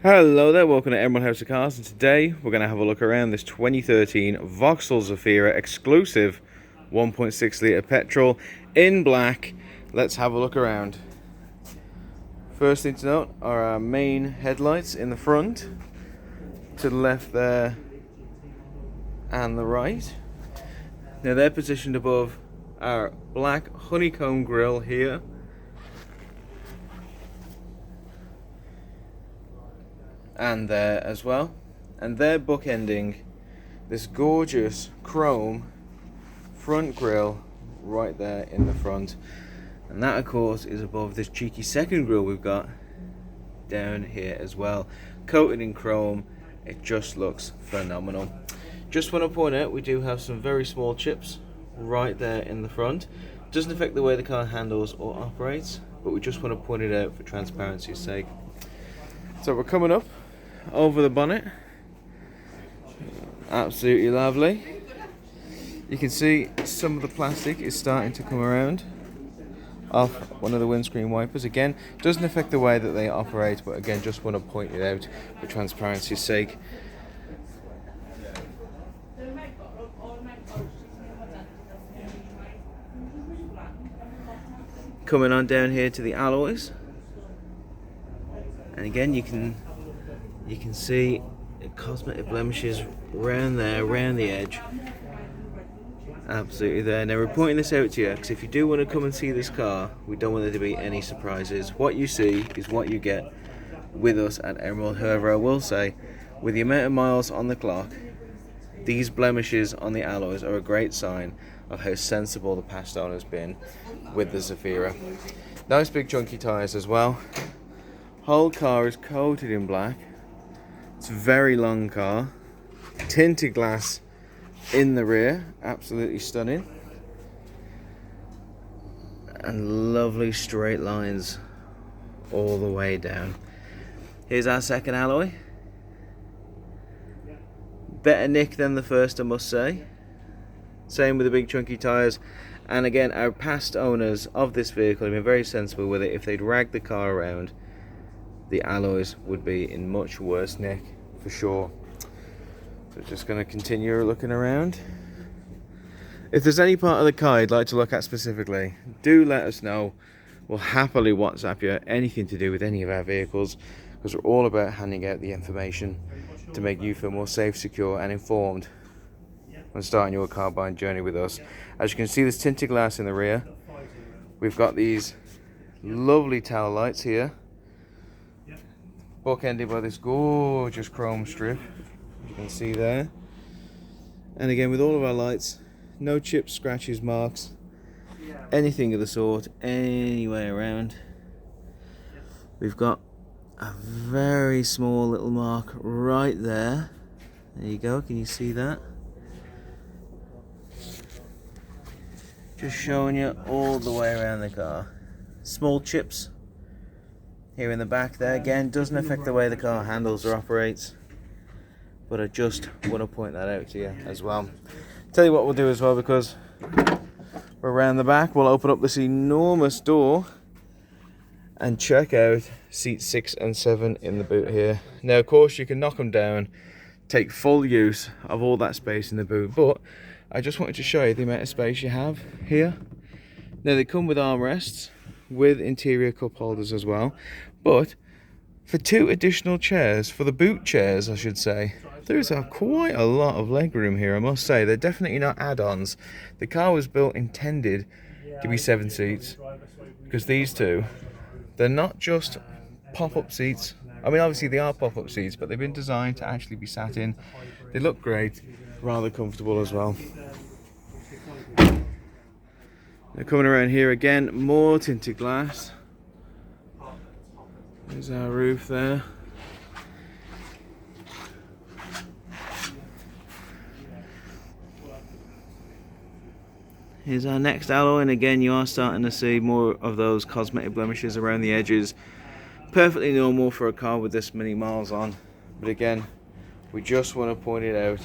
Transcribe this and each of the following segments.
Hello there, welcome to Emerald House of Cars, and today we're going to have a look around this 2013 Vauxhall Zafira Exclusiv 1.6 litre petrol in black. Let's have a look around. First thing to note are our main headlights in the front, to the left there and the right. Now they're positioned above our black honeycomb grille here. And there as well, and they're bookending this gorgeous chrome front grille right there in the front, and that of course is above this cheeky second grille we've got down here as well, coated in chrome. It just looks phenomenal. Just want to point out we do have some very small chips right there in the front. Doesn't affect the way the car handles or operates, but we just want to point it out for transparency's sake. So we're coming up over the bonnet, absolutely lovely. You can see some of the plastic is starting to come around off one of the windscreen wipers. Again, doesn't affect the way that they operate, but again, just want to point it out for transparency's sake. Coming on down here to the alloys, and again you can see cosmetic blemishes around there, around the edge, absolutely there. Now we're pointing this out to you because if you do want to come and see this car, we don't want there to be any surprises. What you see is what you get with us at Emerald. However, I will say, with the amount of miles on the clock, these blemishes on the alloys are a great sign of how sensible the past owner's been with the Zafira. Nice big chunky tyres as well. Whole car is coated in black. It's a very long car. Tinted glass in the rear, absolutely stunning. And lovely straight lines all the way down. Here's our second alloy. Better nick than the first, I must say. Same with the big chunky tyres. And again, our past owners of this vehicle have been very sensible with it. If they'd ragged the car around, the alloys would be in much worse nick for sure. So just going to continue looking around. If there's any part of the car you'd like to look at specifically, do let us know. We'll happily WhatsApp you anything to do with any of our vehicles, because we're all about handing out the information to make you feel more safe, secure and informed when starting your car buying journey with us. As you can see, there's tinted glass in the rear. We've got these lovely tail lights here, bookended by this gorgeous chrome strip, you can see there. And again, with all of our lights, no chips, scratches, marks, anything of the sort, any way around. We've got a very small little mark right there. There you go, can you see that? Just showing you all the way around the car. Small chips here in the back there. Again, doesn't affect the way the car handles or operates, but I just want to point that out to you as well. Tell you what we'll do as well, because we're around the back, we'll open up this enormous door and check out seats 6 and 7 in the boot here. Now of course you can knock them down, take full use of all that space in the boot, but I just wanted to show you the amount of space you have here. Now they come with armrests, with interior cup holders as well, but for 2 additional chairs, for the boot chairs I should say, there's quite a lot of legroom here, I must say. They're definitely not add-ons. The car was built intended to be 7 seats, because these two, they're not just pop-up seats. I mean, obviously they are pop-up seats, but they've been designed to actually be sat in. They look great, rather comfortable as well. Now coming around here again, more tinted glass. There's our roof there. Here's our next alloy, and again you are starting to see more of those cosmetic blemishes around the edges. Perfectly normal for a car with this many miles on, but again, we just want to point it out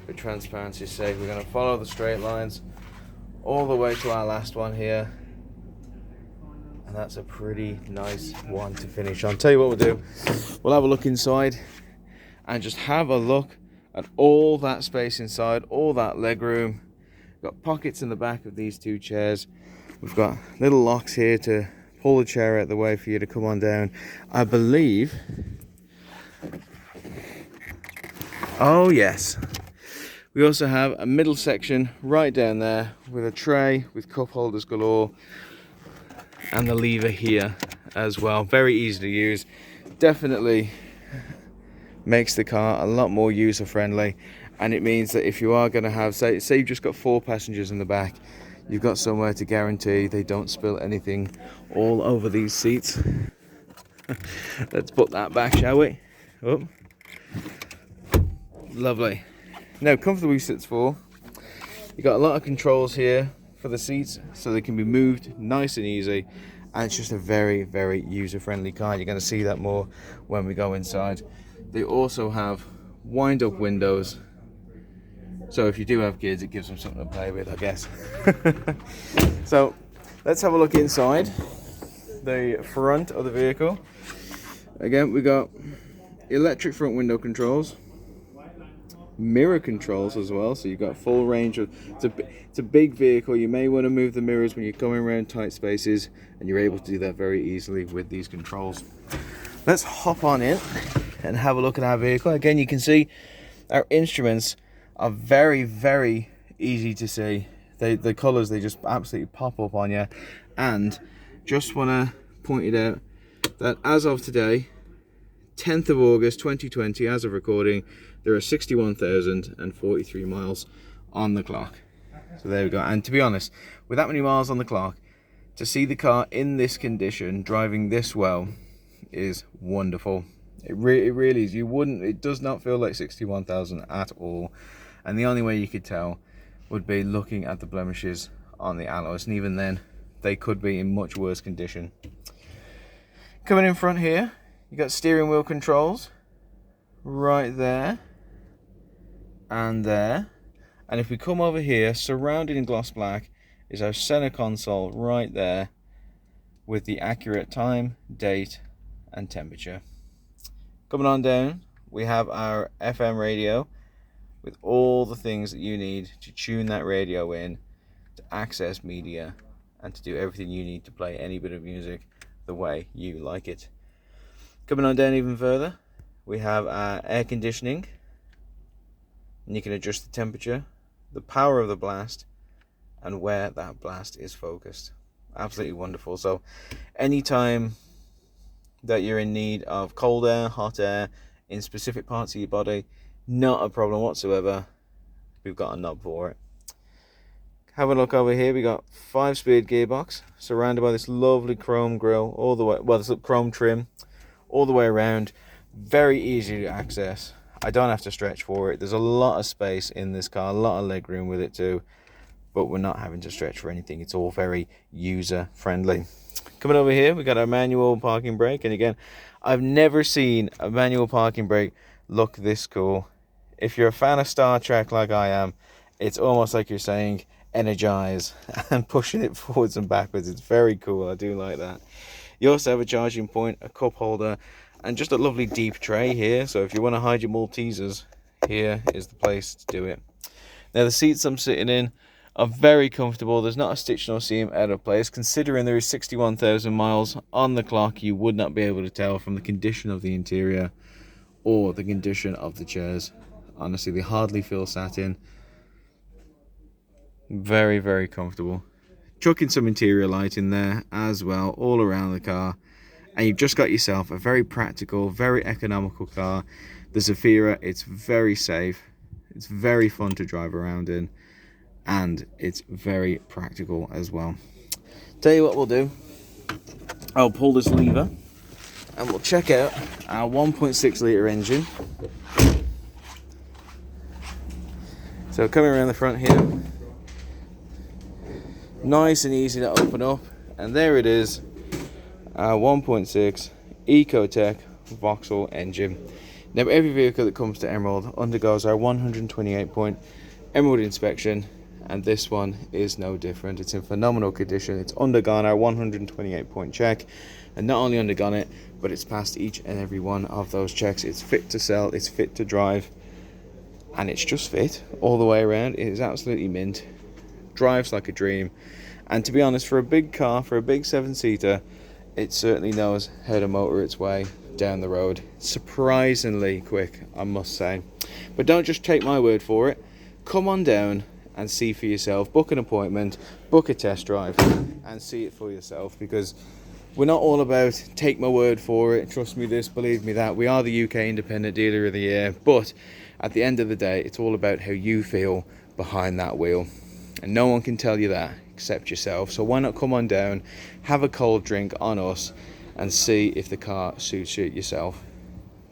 for transparency's sake. We're going to follow the straight lines all the way to our last one here, And that's a pretty nice one to finish on. Tell you what we'll do, we'll have a look inside and just have a look at all that space inside, all that leg room. Got pockets in the back of these two chairs. We've got little locks here to pull the chair out of the way for you to come on down. I believe, oh yes, we also have a middle section right down there with a tray with cup holders galore and the lever here as well. Very easy to use. Definitely makes the car a lot more user friendly, and it means that if you are going to have, say you've just got 4 passengers in the back, you've got somewhere to guarantee they don't spill anything all over these seats. Let's put that back, shall we? Oh, lovely. Now, comfortable sits for. You've got a lot of controls here for the seats, so they can be moved nice and easy, and it's just a very, very user-friendly car. You're going to see that more when we go inside. They also have wind-up windows, so if you do have kids, it gives them something to play with, I guess. So let's have a look inside the front of the vehicle. Again, we got electric front window controls, mirror controls as well, so you've got full range of, it's a big vehicle. You may want to move the mirrors when you're coming around tight spaces, and you're able to do that very easily with these controls. Let's hop on in and have a look at our vehicle. Again, you can see our instruments are very, very easy to see. The colors, they just absolutely pop up on you. And just want to point it out that as of today, 10th of August 2020, as of recording, there are 61,043 miles on the clock. So there we go. And to be honest, with that many miles on the clock, to see the car in this condition, driving this well, is wonderful. It really is. It does not feel like 61,000 at all. And the only way you could tell would be looking at the blemishes on the alloys, and even then, they could be in much worse condition. Coming in front here, you got steering wheel controls right there and there. And if we come over here, surrounded in gloss black, is our center console right there with the accurate time, date, and temperature. Coming on down, we have our FM radio with all the things that you need to tune that radio in, to access media, and to do everything you need to play any bit of music the way you like it. Coming on down even further, we have our air conditioning, and you can adjust the temperature, the power of the blast, and where that blast is focused. Absolutely wonderful. So anytime that you're in need of cold air, hot air in specific parts of your body, not a problem whatsoever. We've got a knob for it. Have a look over here. We got 5-speed gearbox surrounded by this lovely chrome grille all the way, well, this chrome trim all the way around. Very easy to access. I don't have to stretch for it. There's a lot of space in this car, a lot of leg room with it too, but we're not having to stretch for anything. It's all very user friendly. Coming over here, we got our manual parking brake, and again, I've never seen a manual parking brake look this cool. If you're a fan of Star Trek like I am, it's almost like you're saying energize and pushing it forwards and backwards. It's very cool. I do like that. You also have a charging point, a cup holder, and just a lovely deep tray here. So if you want to hide your Maltesers, here is the place to do it. Now the seats I'm sitting in are very comfortable. There's not a stitch nor seam out of place. Considering there is 61,000 miles on the clock, you would not be able to tell from the condition of the interior or the condition of the chairs. Honestly, they hardly feel satin. Very, very comfortable. Chuck in some interior light in there as well, all around the car, and you've just got yourself a very practical, very economical car. The Zafira, it's very safe, it's very fun to drive around in, and it's very practical as well. Tell you what we'll do, I'll pull this lever and we'll check out our 1.6 litre engine. So coming around the front here, nice and easy to open up, and there it is, our 1.6 Ecotec Vauxhall engine. Now every vehicle that comes to Emerald undergoes our 128-point Emerald inspection, and this one is no different. It's in phenomenal condition. It's undergone our 128 point check, and not only undergone it, but it's passed each and every one of those checks. It's fit to sell, it's fit to drive, and it's just fit all the way around. It is absolutely mint, drives like a dream, and to be honest, for a big car, for a big 7-seater, it certainly knows how to motor its way down the road. Surprisingly quick, I must say. But don't just take my word for it. Come on down and see for yourself. Book an appointment, book a test drive, and see it for yourself, because we're not all about take my word for it, trust me this, believe me that. We are the UK Independent Dealer of the Year, but at the end of the day, it's all about how you feel behind that wheel, and no one can tell you that except yourself. So why not come on down, have a cold drink on us, and see if the car suits you yourself.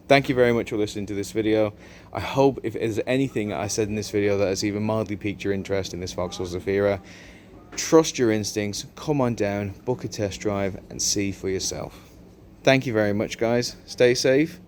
Thank you very much for listening to this video. I hope if there's anything I said in this video that has even mildly piqued your interest in this Vauxhall Zafira, trust your instincts, come on down, book a test drive, and see for yourself. Thank you very much, guys. Stay safe.